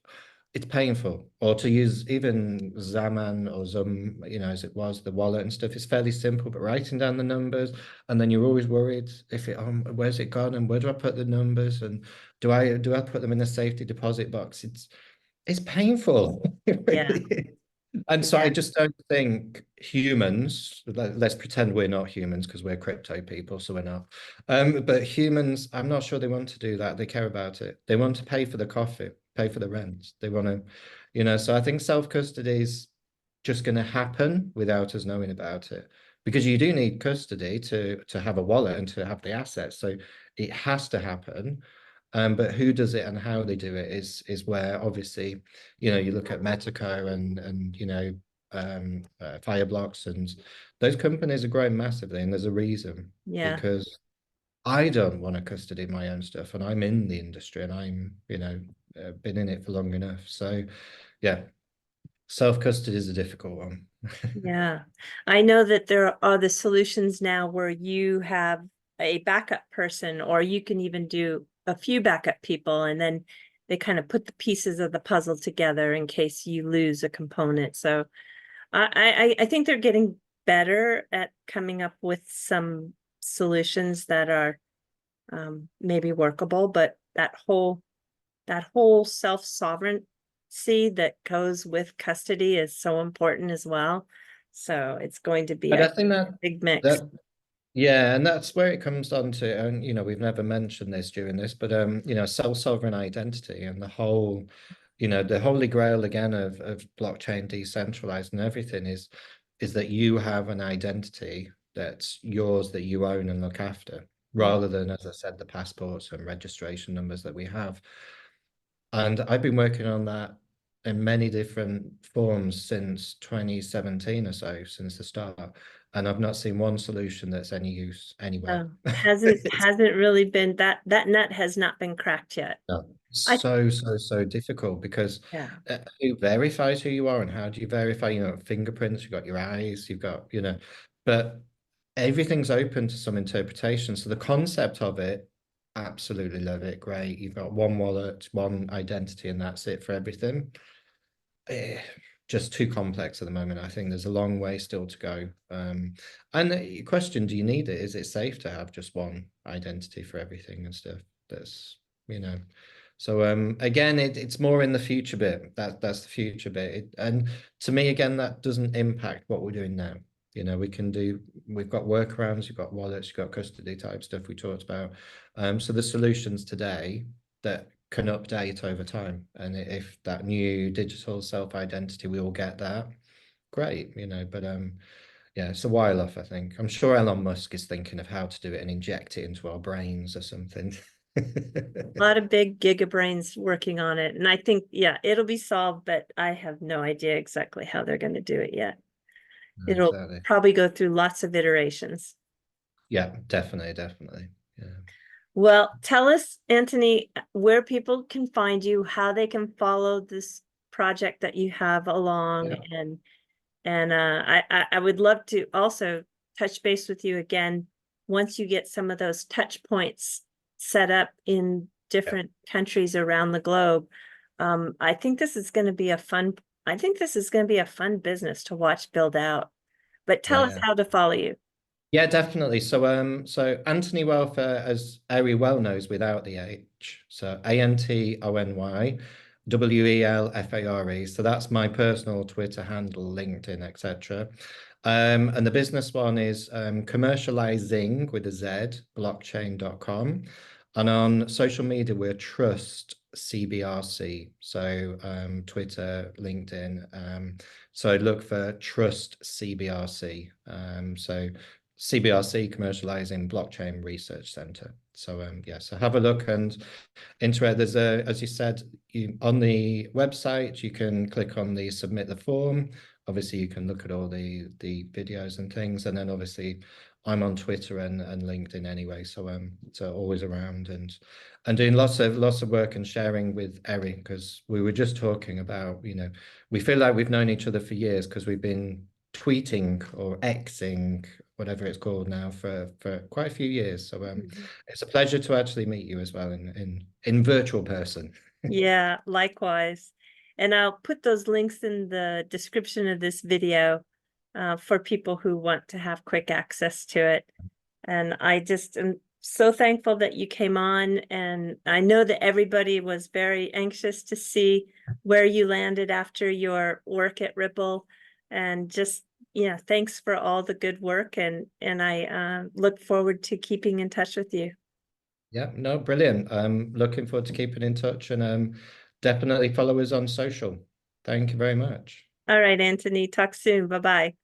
it's painful, or to use even Zaman or Zum, as it was, the wallet and stuff. It's fairly simple, but writing down the numbers, and then you're always worried if where's it gone, and where do I put the numbers, and do I put them in a safety deposit box? It's painful. It Yeah. really is. And so I Yeah. just don't think humans, let's pretend we're not humans because we're crypto people, so we're not. But humans, I'm not sure they want to do that. They care about it. They want to pay for the coffee, pay for the rent. They want to, so I think self-custody is just going to happen without us knowing about it. Because you do need custody to have a wallet and to have the assets. So it has to happen. But who does it and how they do it is where obviously, you look at Metaco and Fireblocks, and those companies are growing massively, and there's a reason Yeah. because I don't want to custody my own stuff, and I'm in the industry, and I'm been in it for long enough. So yeah, self-custody is a difficult one. Yeah. I know that there are the solutions now where you have a backup person, or you can even do a few backup people, and then they kind of put the pieces of the puzzle together in case you lose a component. So I think they're getting better at coming up with some solutions that are maybe workable, but that whole self-sovereignty that goes with custody is so important as well. So it's going to be, But I I think think, that a big mix. that yeah, and that's where it comes down to, and we've never mentioned this during this, but self-sovereign identity and the holy grail again of blockchain decentralized and everything is that you have an identity that's yours, that you own and look after, Yeah. rather than, as I said, the passports and registration numbers that we have. And I've been working on that in many different forms since 2017 or so, since the start. And I've not seen one solution that's any use anywhere. Oh, hasn't really been that nut has not been cracked yet. No, I so difficult because Yeah. who verifies who you are and how do you verify, fingerprints, you've got your eyes, you've got, but everything's open to some interpretation. So the concept of it, absolutely love it. Great. You've got one wallet, one identity, and that's it for everything. Eh, just too complex at the moment. I think there's a long way still to go. And the question, do you need it? Is it safe to have just one identity for everything and stuff? That's, you know, so again, it's more in the future bit. That's the future bit. And to me, again, that doesn't impact what we're doing now. You know, we've got workarounds, you've got wallets, you've got custody type stuff we talked about. So the solutions today that can update over time. And if that new digital self-identity, we all get that, great, you know, but yeah, it's a while off, I think. I'm sure Elon Musk is thinking of how to do it and inject it into our brains or something. A lot of big gigabrains working on it. And I think, yeah, it'll be solved, but I have no idea exactly how they're going to do it yet. No, It'll exactly. probably go through lots of iterations. Yeah, definitely, definitely. Yeah. Well, tell us, Antony, where people can find you, how they can follow this project that you have along, Yeah. and I would love to also touch base with you again once you get some of those touch points set up in Yeah. different countries around the globe. I think this is going to be a fun. I think this is going to be a fun business to watch build out. But tell us Yeah. how to follow you. Yeah, definitely. So Antony Welfare, as Ari well knows, without the H. So ANTONYWELFARE. So that's my personal Twitter handle, LinkedIn, etc. And the business one is commercializing with a Z, blockchain.com. And on social media, we're Trust CBRC. So Twitter, LinkedIn. So look for Trust CBRC. So CBRC, Commercializing Blockchain Research Center. So yeah, so have a look and into it. There's as you said, on the website, you can click on the submit the form. Obviously, you can look at all the videos and things, and then obviously I'm on Twitter and LinkedIn anyway, so always around and doing lots of work and sharing with Eric, because we were just talking about, you know, we feel like we've known each other for years because we've been tweeting or Xing, whatever it's called now, for quite a few years. So Mhm. it's a pleasure to actually meet you as well in virtual person. Yeah, likewise. And I'll put those links in the description of this video for people who want to have quick access to it. And I just am so thankful that you came on. And I know that everybody was very anxious to see where you landed after your work at Ripple. And just, yeah, thanks for all the good work. And I look forward to keeping in touch with you. Yeah, no, brilliant. Looking forward to keeping in touch and definitely follow us on social. Thank you very much. All right, Antony, talk soon. Bye-bye.